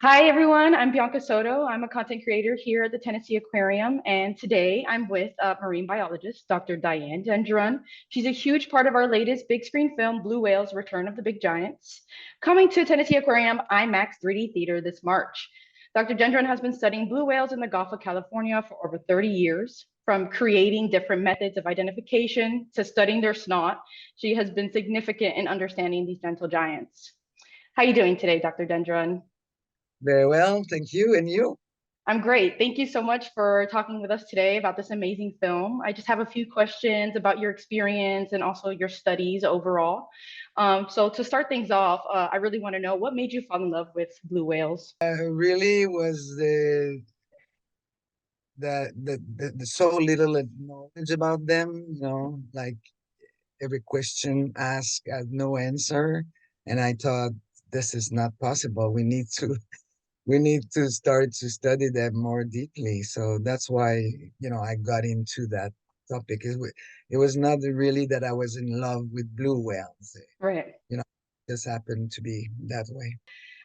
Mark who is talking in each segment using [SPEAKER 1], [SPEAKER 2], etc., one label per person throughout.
[SPEAKER 1] Hi, everyone. I'm Bianca Soto. I'm a content creator here at the Tennessee Aquarium. And today I'm with marine biologist, Dr. Diane Gendron. She's a huge part of our latest big screen film, Blue Whales Return of the Big Giants, coming to Tennessee Aquarium IMAX 3D Theater this March. Dr. Gendron has been studying blue whales in the Gulf of California for over 30 years. From creating different methods of identification to studying their snot, she has been significant in understanding these gentle giants. How are you doing today, Dr. Gendron?
[SPEAKER 2] Very well, thank you. And you?
[SPEAKER 1] I'm great. Thank you so much for talking with us today about this amazing film. I just have a few questions about your experience and also your studies overall. So to start things off, I really want to know what made you fall in love with blue whales?
[SPEAKER 2] Really was the so little knowledge about them, like every question asked had no answer. And I thought this is not possible. We need to start to study them more deeply. So that's why, I got into that topic. It was not really that I was in love with blue whales.
[SPEAKER 1] Right.
[SPEAKER 2] You know, it just happened to be that way.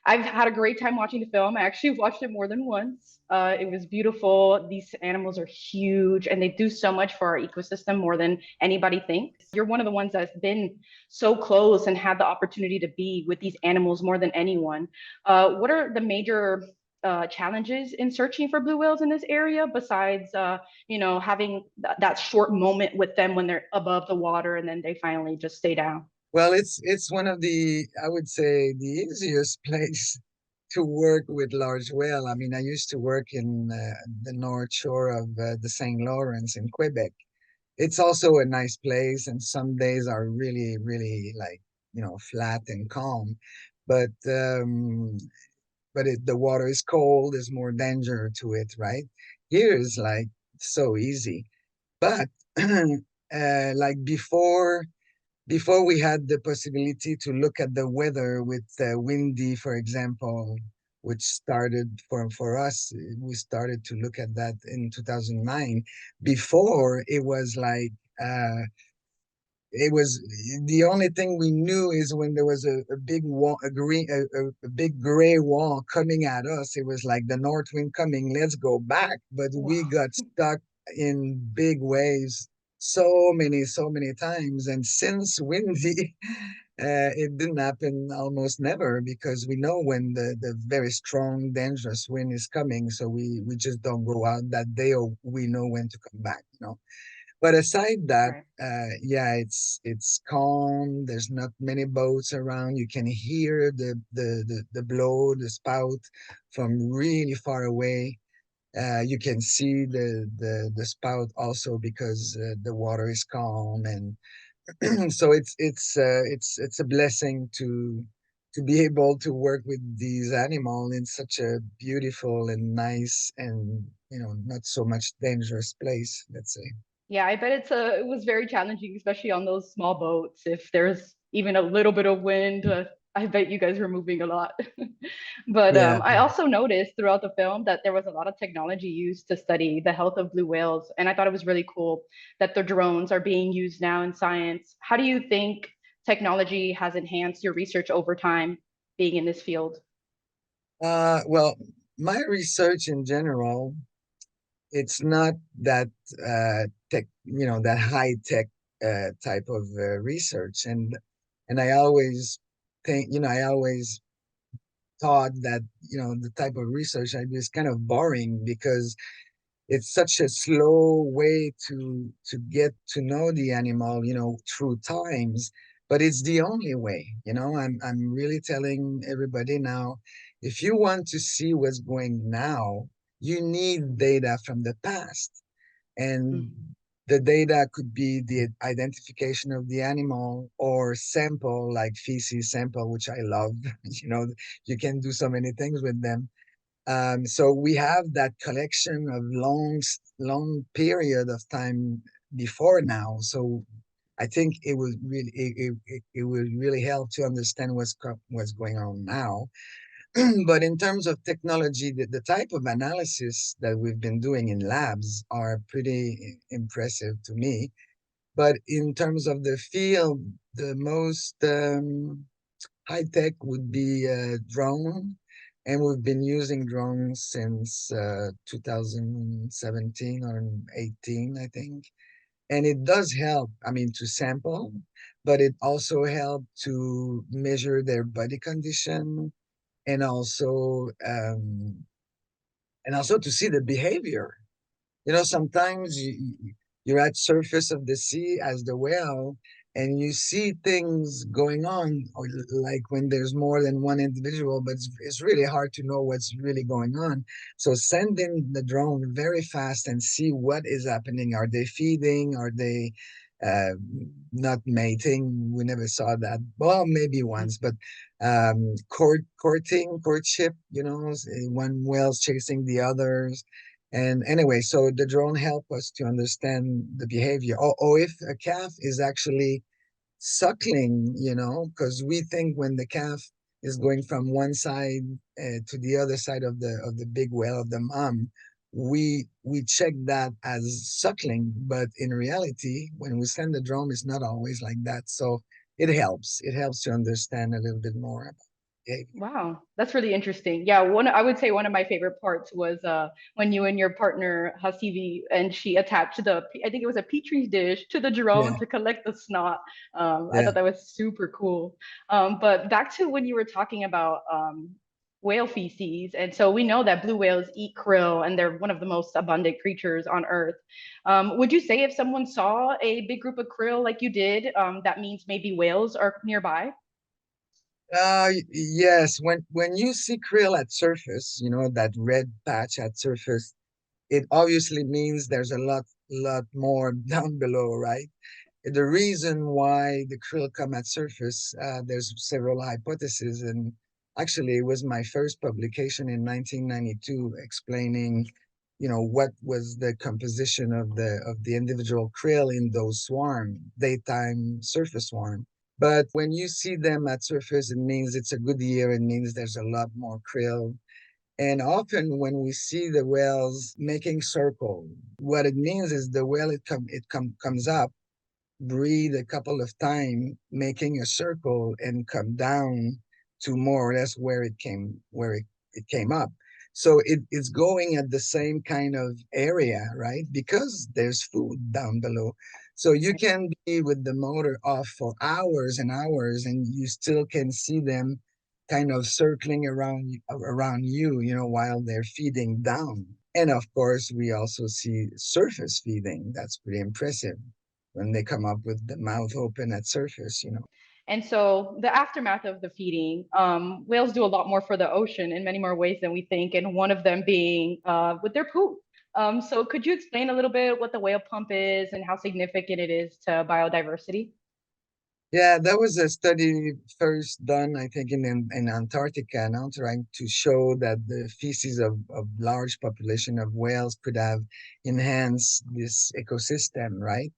[SPEAKER 1] I've had a great time watching the film. I actually watched it more than once. It was beautiful. These animals are huge and they do so much for our ecosystem more than anybody thinks. You're one of the ones that's been so close and had the opportunity to be with these animals more than anyone. What are the major challenges in searching for blue whales in this area besides, having that short moment with them when they're above the water and then they finally just stay down?
[SPEAKER 2] Well, it's one of the, I would say, the easiest place to work with large whale. I mean, I used to work in the North Shore of the St. Lawrence in Quebec. It's also a nice place, and some days are really, really like, flat and calm. But the water is cold, there's more danger to it, right? Here is like so easy. But like before we had the possibility to look at the weather with windy, for example, which started for us, we started to look at that in 2009. Before it was like, it was the only thing we knew is when there was a big wall, a big gray wall coming at us. It was like the north wind coming, let's go back. But we
[SPEAKER 1] Wow.
[SPEAKER 2] got stuck in big waves so many times. And since windy, it didn't happen almost never because we know when the very strong, dangerous wind is coming. So we just don't go out that day, or we know when to come back. But aside that,
[SPEAKER 1] Right.
[SPEAKER 2] yeah, it's calm. There's not many boats around. You can hear the blow, the spout from really far away. You can see the spout also because the water is calm, and so it's a blessing to be able to work with these animals in such a beautiful and nice and not so much dangerous place, let's say.
[SPEAKER 1] Yeah, I bet it was very challenging, especially on those small boats. If there's even a little bit of wind, I bet you guys were moving a lot. But
[SPEAKER 2] Yeah.
[SPEAKER 1] I also noticed throughout the film that there was a lot of technology used to study the health of blue whales, and I thought it was really cool that the drones are being used now in science. How do you think technology has enhanced your research over time being in this field?
[SPEAKER 2] Well, my research in general, it's not that that high tech type of research, and I always think, I always thought that the type of research I do is kind of boring because it's such a slow way to get to know the animal, through times. But it's the only way. I'm really telling everybody now, if you want to see what's going now, you need data from the past. And
[SPEAKER 1] Mhm.
[SPEAKER 2] the data could be the identification of the animal or sample, like feces sample, which I love. You can do so many things with them. So we have that collection of long period of time before now. So I think it will really help to understand what's going on now. But in terms of technology, the type of analysis that we've been doing in labs are pretty impressive to me. But in terms of the field, the most high tech would be drone. And we've been using drones since 2017 or 18, I think. And it does help, I mean, to sample, but it also helped to measure their body condition and also um, and also to see the behavior. Sometimes you're at surface of the sea as the whale, and you see things going on, or like when there's more than one individual, but it's really hard to know what's really going on. So send in the drone very fast and see what is happening. Are they feeding? Are they uh, not mating? We never saw that. Well, maybe once, but courtship, one whale's chasing the others. And anyway, so the drone help us to understand the behavior. Or if a calf is actually suckling, because we think when the calf is going from one side to the other side of the big whale of the mom, we check that as suckling, but in reality, when we send the drone, it's not always like that. So it helps. It helps to understand a little bit more about behavior.
[SPEAKER 1] Wow, that's really interesting. Yeah, one I would say one of my favorite parts was when you and your partner Hasivi and she attached I think it was a petri dish to the
[SPEAKER 2] Yeah,
[SPEAKER 1] drone to collect the snot. I
[SPEAKER 2] yeah.
[SPEAKER 1] thought that was super cool. But back to when you were talking about whale feces, and so we know that blue whales eat krill, and they're one of the most abundant creatures on Earth. Would you say if someone saw a big group of krill like you did, that means maybe whales are nearby?
[SPEAKER 2] Yes. When you see krill at surface, that red patch at surface, it obviously means there's a lot more down below, right? The reason why the krill come at surface, there's several hypotheses, and actually, it was my first publication in 1992 explaining, what was the composition of the individual krill in those swarm, daytime surface swarm. But when you see them at surface, it means it's a good year. It means there's a lot more krill. And often when we see the whales making circle, what it means is the whale comes up, breathe a couple of times, making a circle and come down to more or less where it came up. So it's going at the same kind of area, right? Because there's food down below. So you can be with the motor off for hours and hours, and you still can see them kind of circling around you, while they're feeding down. And of course, we also see surface feeding. That's pretty impressive when they come up with the mouth open at surface.
[SPEAKER 1] And so the aftermath of the feeding, whales do a lot more for the ocean in many more ways than we think, and one of them being with their poop. So could you explain a little bit what the whale pump is and how significant it is to biodiversity?
[SPEAKER 2] Yeah, that was a study first done, I think, in Antarctica now, trying to show that the feces of large population of whales could have enhanced this ecosystem, right?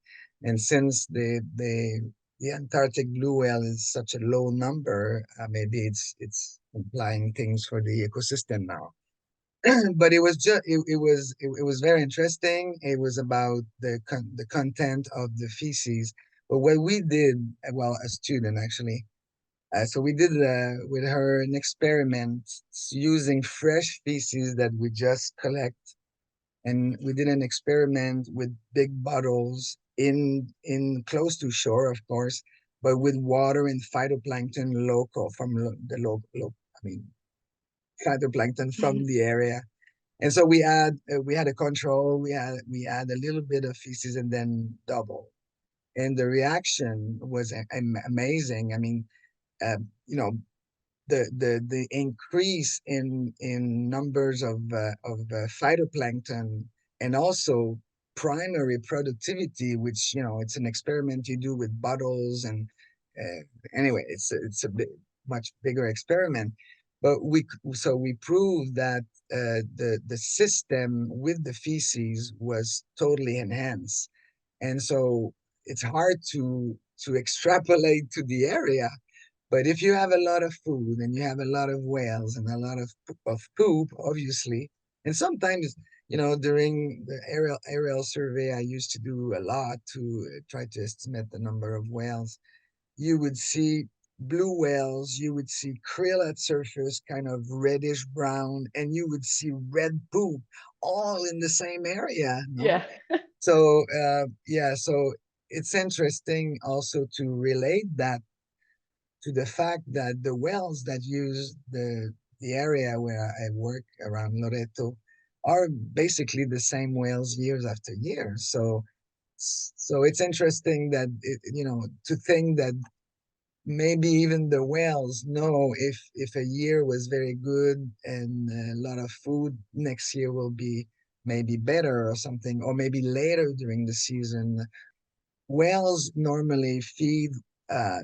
[SPEAKER 2] And since the Antarctic blue whale is such a low number, maybe it's implying things for the ecosystem now. But it was very interesting. It was about the content of the feces. But what we did, well, a student actually, so we did with her an experiment using fresh feces that we just collect, and we did an experiment with big bottles in close to shore, of course, but with water and phytoplankton local from the local, I mean, phytoplankton from the area. And so we had a control. We had a little bit of feces and then double, and the reaction was amazing. I mean, uh, you know, the increase in numbers of phytoplankton, and also primary productivity, which it's an experiment you do with bottles, and uh, anyway, it's a much bigger experiment, but we proved that the system with the feces was totally enhanced, and so it's hard to extrapolate to the area, but if you have a lot of food and you have a lot of whales and a lot of poop, obviously, and sometimes, during the aerial survey I used to do a lot to try to estimate the number of whales, you would see. blue whales, you would see krill at surface, kind of reddish brown, and you would see red poop all in the same area, no?
[SPEAKER 1] Yeah.
[SPEAKER 2] So yeah, so it's interesting also to relate that to the fact that the wells that use the area where I work around Loreto are basically the same wells years after year. So it's interesting that to think that maybe even the whales know if a year was very good and a lot of food, next year will be maybe better or something, or maybe later during the season. Whales normally feed uh,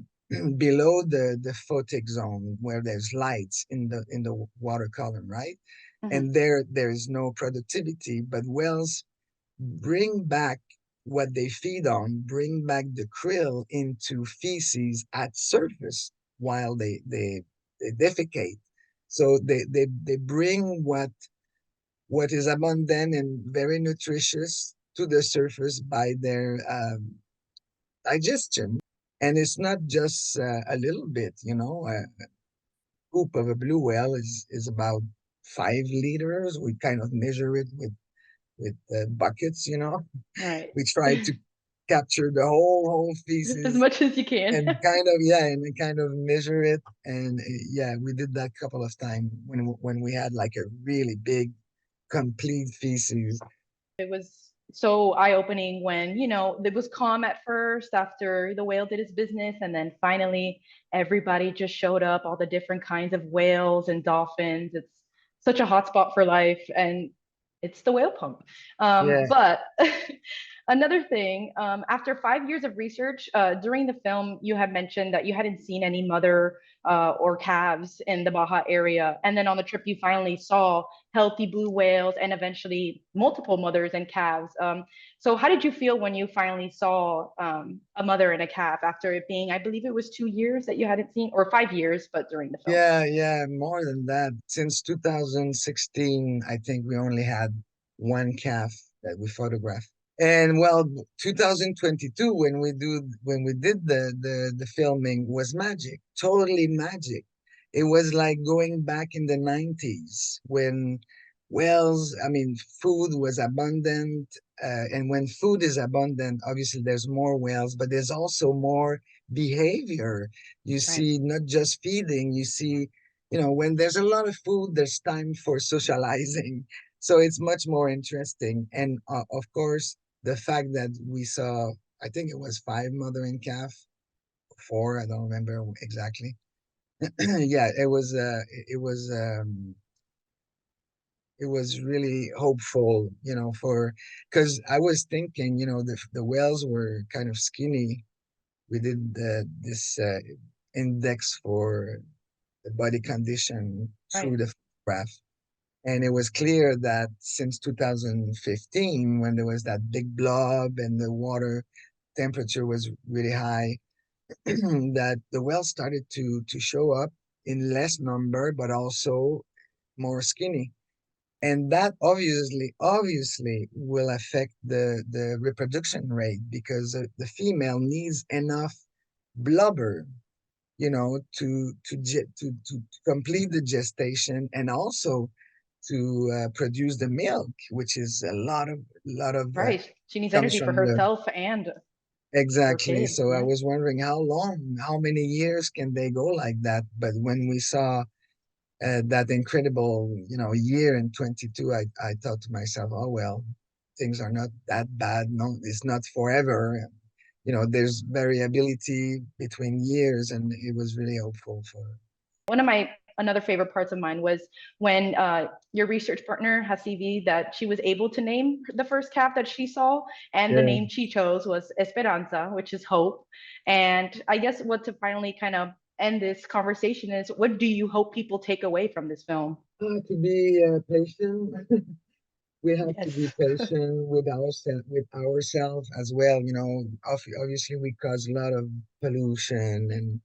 [SPEAKER 2] below the photic zone where there's lights in the water column, right?
[SPEAKER 1] Mhm.
[SPEAKER 2] And there is no productivity, but whales bring back what they feed on, bring back the krill into feces at surface while they defecate. So they bring what is abundant and very nutritious to the surface by their digestion. And it's not just a little bit, a poop of a blue whale is about 5 liters. We kind of measure it with buckets,
[SPEAKER 1] Right.
[SPEAKER 2] we try to capture the whole
[SPEAKER 1] As
[SPEAKER 2] feces
[SPEAKER 1] much as you can.
[SPEAKER 2] and kind of, yeah, and we kind of measure it. And yeah, we did that a couple of times when we had like a really big complete feces.
[SPEAKER 1] It was so eye-opening when, it was calm at first after the whale did his business, and then finally everybody just showed up, all the different kinds of whales and dolphins. It's such a hot spot for life, and it's the whale pump.
[SPEAKER 2] Yeah,
[SPEAKER 1] But another thing, after 5 years of research, during the film, you had mentioned that you hadn't seen any mother or calves in the Baja area. And then on the trip, you finally saw healthy blue whales and eventually multiple mothers and calves. So, how did you feel when you finally saw a mother and a calf after it being, I believe it was 2 years that you hadn't seen, or 5 years, but during the film?
[SPEAKER 2] yeah, more than that. Since 2016, I think we only had one calf that we photographed. And well, 2022 when we did the filming was magic, totally magic. It was like going back in the 90s when I mean, food was abundant, and when food is abundant, obviously there's more whales, but there's also more behavior. You
[SPEAKER 1] Right.
[SPEAKER 2] see, not just feeding, you see, when there's a lot of food, there's time for socializing. So it's much more interesting. And of course, the fact that we saw, I think it was 5 mother and calf, 4, I don't remember exactly. Yeah, it was really hopeful, for because I was thinking, the whales were kind of skinny. We did this index for the body condition through
[SPEAKER 1] Right.
[SPEAKER 2] the photograph. And it was clear that since 2015, when there was that big blob and the water temperature was really high, that the whales started to show up in less number, but also more skinny. And that obviously will affect the reproduction rate because the female needs enough blubber, to complete the gestation and also to produce the milk, which is a lot of
[SPEAKER 1] Right. She needs
[SPEAKER 2] comes
[SPEAKER 1] energy for
[SPEAKER 2] from the
[SPEAKER 1] herself and her
[SPEAKER 2] exactly.
[SPEAKER 1] kid.
[SPEAKER 2] So I
[SPEAKER 1] Yeah.
[SPEAKER 2] was wondering how many years can they go like that? But when we saw that incredible, year in 22, I thought to myself, oh well, things are not that bad. No, it's not forever. There's variability between years, and it was really hopeful for.
[SPEAKER 1] One of my another favorite parts of mine was when your research partner Hasivi that she was able to name the first calf that she saw, and the
[SPEAKER 2] Yeah.
[SPEAKER 1] name she chose was Esperanza, which is hope. And I guess what to finally kind of end this conversation is, what do you hope people take away from this film?
[SPEAKER 2] To be patient. We have to be
[SPEAKER 1] Yes.
[SPEAKER 2] patient with ourselves as well. Obviously we cause a lot of pollution and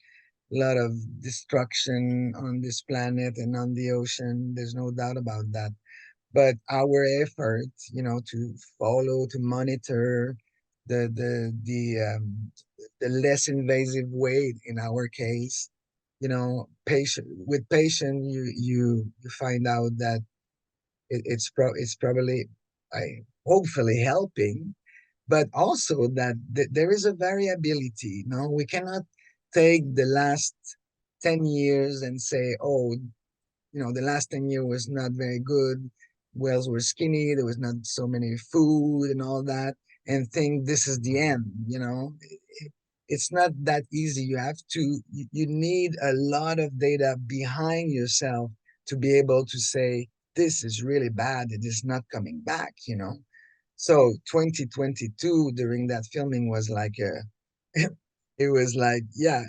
[SPEAKER 2] a lot of destruction on this planet and on the ocean. There's no doubt about that. But our effort, to follow, to monitor the less invasive way in our case, patient, you find out that it's probably, hopefully helping, but also that there is a variability. We cannot take the last 10 years and say, oh, the last 10 years was not very good. Whales were skinny. There was not so many food and all that, and think this is the end. It's not that easy. You need a lot of data behind yourself to be able to say, this is really bad. It is not coming back. So 2022 during that filming was like it was like, yeah,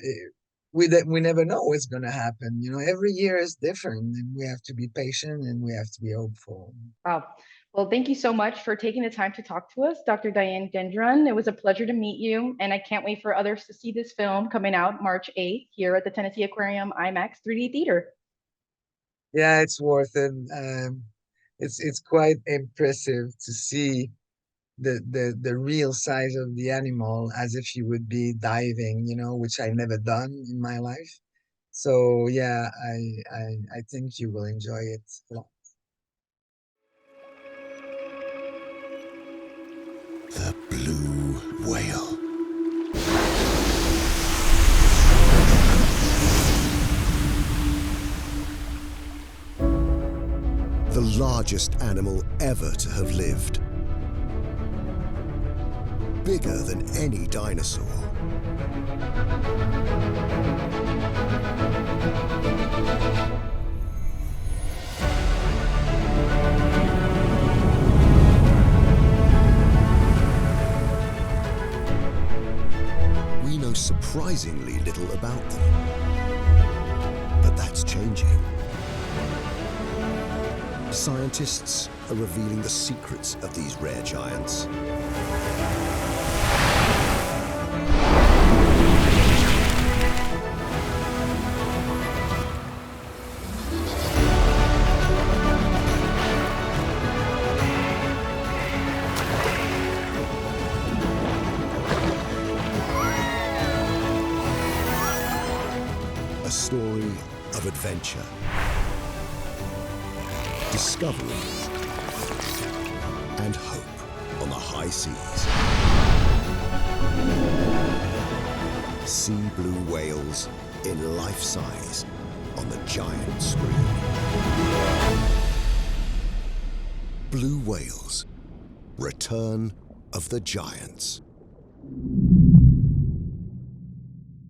[SPEAKER 2] we never know what's going to happen. Every year is different, and we have to be patient and we have to be hopeful.
[SPEAKER 1] Wow. Well, thank you so much for taking the time to talk to us, Dr. Diane Gendron. It was a pleasure to meet you, and I can't wait for others to see this film coming out March 8th here at the Tennessee Aquarium IMAX 3D Theater.
[SPEAKER 2] Yeah, it's worth it. It's quite impressive to see the real size of the animal as if you would be diving, which I never done in my life. So yeah, I think you will enjoy it a lot.
[SPEAKER 3] The blue whale. The largest animal ever to have lived. Bigger than any dinosaur. We know surprisingly little about them, but that's changing. Scientists are revealing the secrets of these rare giants. A story of adventure, discovery, and hope on the high seas. See blue whales in life size on the giant screen. Blue Whales, Return of the Giants.